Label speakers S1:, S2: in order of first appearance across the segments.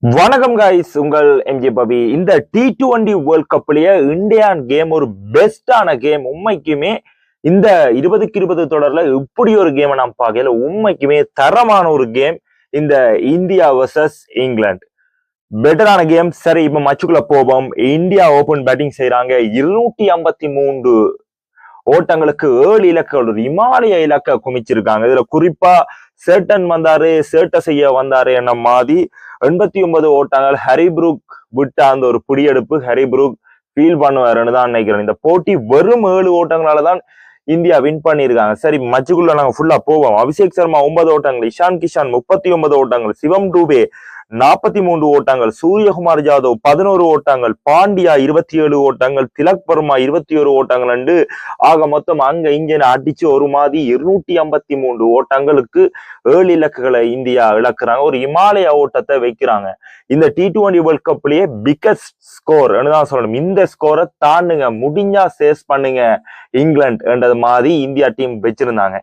S1: வணக்கம் காய்ஸ், உங்கள் எம்ஜே பபி. இந்த T20 வேர்ல்ட் கப்லயே இந்தியன் கேம் ஒரு பெஸ்டான கேம். உண்மைக்குமே இந்த 2020 தொடர்ல இப்படி ஒரு கேமை நாம் பார்க்கல. உண்மைக்குமே தரமான ஒரு கேம் இந்த இந்தியா வர்சஸ் இங்கிலாந்து. பெட்டரான கேம். சரி, இப்ப மச்சுக்குள்ள போவோம். இந்தியா ஓபன் பேட்டிங் செய்யறாங்க. 253 ஓட்டங்களுக்கு 7 இலக்குகள், ஒரு இமாலய இலக்க குமிச்சிருக்காங்க. இதுல குறிப்பா சேட்டன் வந்தாரு, சேட்டை செய்ய வந்தாரு என்ன மாதிரி 89 ஓட்டங்கள். ஹரிப்ரூக் விட்ட அந்த ஒரு பிடியெடுப்பு ஹரிப்ரூக் ஃபீல் பண்ணுவாருன்னு தான் நினைக்கிறேன். இந்த போட்டி வெறும் 7 ஓட்டங்களாலதான் இந்தியா வின் பண்ணியிருக்காங்க. சரி, மச்சுக்குள்ள நாங்க ஃபுல்லா போவோம். அபிஷேக் சர்மா 9 ஓட்டங்கள், இஷான் கிஷான் 39 ஓட்டங்கள், சிவம் டூபே 43 ஓட்டங்கள், சூரியகுமார் ஜாதவ் 11 ஓட்டங்கள், பாண்டியா 27 ஓட்டங்கள், திலக் வர்மா 21 ஓட்டங்கள் ஆக மொத்தம் அங்க இங்க அடிச்சு ஒரு மாதிரி 253 ஓட்டங்களுக்கு 7 இலக்குகளை இந்தியா இழக்கிறாங்க. ஒரு இமாலய ஓட்டத்தை வைக்கிறாங்க. இந்த T20 வேர்ல்ட் கப்லயே பிகஸ்ட் ஸ்கோர் தான் சொல்லணும். இந்த ஸ்கோரை தாண்டுங்க, முடிஞ்சா சேஸ் பண்ணுங்க இங்கிலாந்து என்றது மாதிரி இந்தியா டீம் வச்சிருந்தாங்க.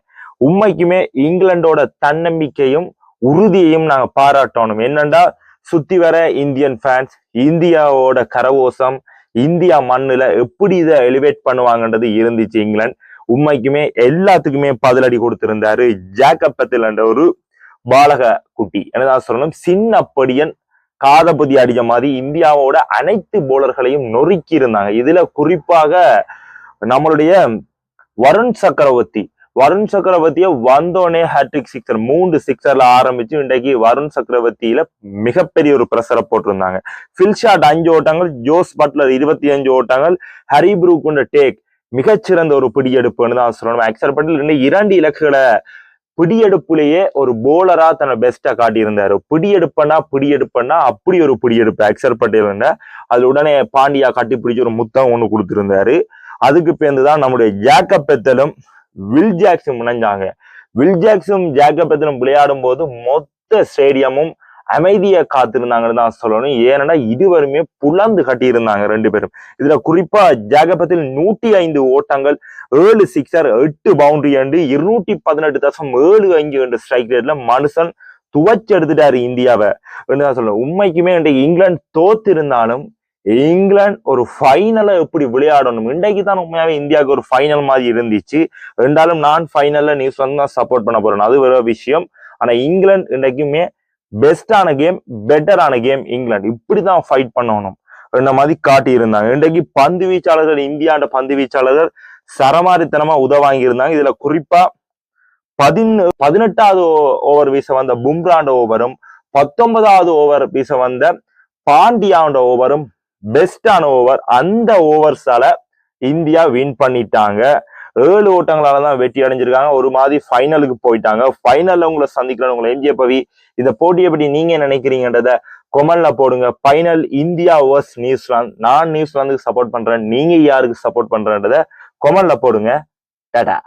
S1: உண்மைக்குமே இங்கிலாண்டோட தன்னம்பிக்கையும் உறுதியையும் நாங்க பாராட்டணும். என்னண்டா, சுத்தி வர இந்தியன் ஃபேன்ஸ், இந்தியாவோட கரகோசம், இந்தியா மண்ணுல எப்படி இதை எலிவேட் பண்ணுவாங்கன்றது இருந்துச்சு. இங்கிலாந்து உண்மைக்குமே எல்லாத்துக்குமே பதிலடி கொடுத்திருந்தாரு. ஜேக்கப் பெத்தல் என்ற ஒரு பாலக குட்டி என்னதான் சொல்லணும், சின்ன படியன் காதபதி அடிச்ச மாதிரி இந்தியாவோட அனைத்து போலர்களையும் நொறுக்கி இருந்தாங்க. இதுல குறிப்பாக நம்மளுடைய வருண் சக்கரவர்த்திய வந்தோடனே ஹேட்ரிக் சிக்ஸர், 3 சிக்ஸர்ல ஆரம்பிச்சு இன்றைக்கு வருண் சக்கரவர்த்தியில மிகப்பெரிய ஒரு பிரஷரை போட்டிருந்தாங்க. ஃபில்ஷாட் 5 ஓட்டங்கள், ஜோஸ் பட்லர் 25 ஓட்டங்கள், ஹரிப்ரூக் டேக் மிகச்சிறந்த ஒரு பிடியெடுப்புன்னு தான் சொல்லணும். அக்சர் பட்டேல் 2 இலக்குகளை பிடியெடுப்புலேயே ஒரு போலரா தன்னை பெஸ்டா காட்டியிருந்தாரு. பிடியெடுப்பன்னா அப்படி ஒரு பிடியெடுப்பு அக்சர் பட்டேல். அதுல உடனே பாண்டியா கட்டி பிடிச்சு ஒரு முத்தம் ஒண்ணு கொடுத்திருந்தாரு. அதுக்கு பேர்ந்துதான் நம்முடைய ஜேக்கப் பெத்தலும் வில் ஜாக்ஸும் இணைஞ்சாங்க. வில் ஜாக்ஸும் ஜேக்கப் பெத்தலும் விளையாடும் போது மொத்த ஸ்டேடியமும் அமைதியை காத்திருந்தாங்கன்னு தான் சொல்லணும். ஏன்னா இதுவரையுமே புலந்து கட்டியிருந்தாங்க 2 பேரும். இதுல குறிப்பா ஜேக்கப் பெத்தல் 105 ஓட்டங்கள், 7 சிக்ஸர், 8 பவுண்டரி 218.75 ஸ்ட்ரைக் ரேட்ல மனுஷன் துவச்சு எடுத்துட்டாரு இந்தியாவை தான் சொல்லணும். உண்மைக்குமே இன்றைக்கு இங்கிலாந்து தோத்திருந்தாலும் இங்கிலாந்து ஒரு ஃபைனலை எப்படி விளையாடணும், இன்றைக்கு தான் உண்மையாவே இந்தியாவுக்கு ஒரு ஃபைனல் மாதிரி இருந்துச்சு. ரெண்டாலும் நான் ஃபைனல்ல நியூசிலாந்து தான் சப்போர்ட் பண்ண போறேன், அது வேற விஷயம். ஆனா இங்கிலாந்து இன்றைக்குமே பெஸ்டான கேம், பெட்டரான கேம். இங்கிலாந்து இப்படிதான் ஃபைட் பண்ணணும் இந்த மாதிரி காட்டி இருந்தாங்க. இன்றைக்கு பந்து வீச்சாளர்கள், இந்தியாண்ட பந்து வீச்சாளர்கள் சரமாரித்தனமா உதவாங்கி இருந்தாங்க. இதுல குறிப்பா 18வது ஓவர் வீச வந்த பும்ராண்ட ஓவரும், 19வது ஓவர் வீச வந்த பாண்டியாண்ட ஓவரும் பெஸ்டான ஓவர். அந்த ஓவர்ஸால இந்தியா வின் பண்ணிட்டாங்க. 7 ஓட்டங்களாலதான் வெற்றி அடைஞ்சிருக்காங்க. ஒரு மாதிரி ஃபைனலுக்கு போயிட்டாங்க. ஃபைனல்ல உங்களை சந்திக்கிறேன். உங்களை எம்ஜே பவி. இந்த போட்டியை பற்றி நீங்க நினைக்கிறீங்கன்றத கொமெண்ட்ல போடுங்க. Final India versus New Zealand. நான் நியூசிலாந்துக்கு சப்போர்ட் பண்றேன், நீங்க யாருக்கு சப்போர்ட் பண்றேன்றத கொமெண்ட்ல போடுங்க. டாடா.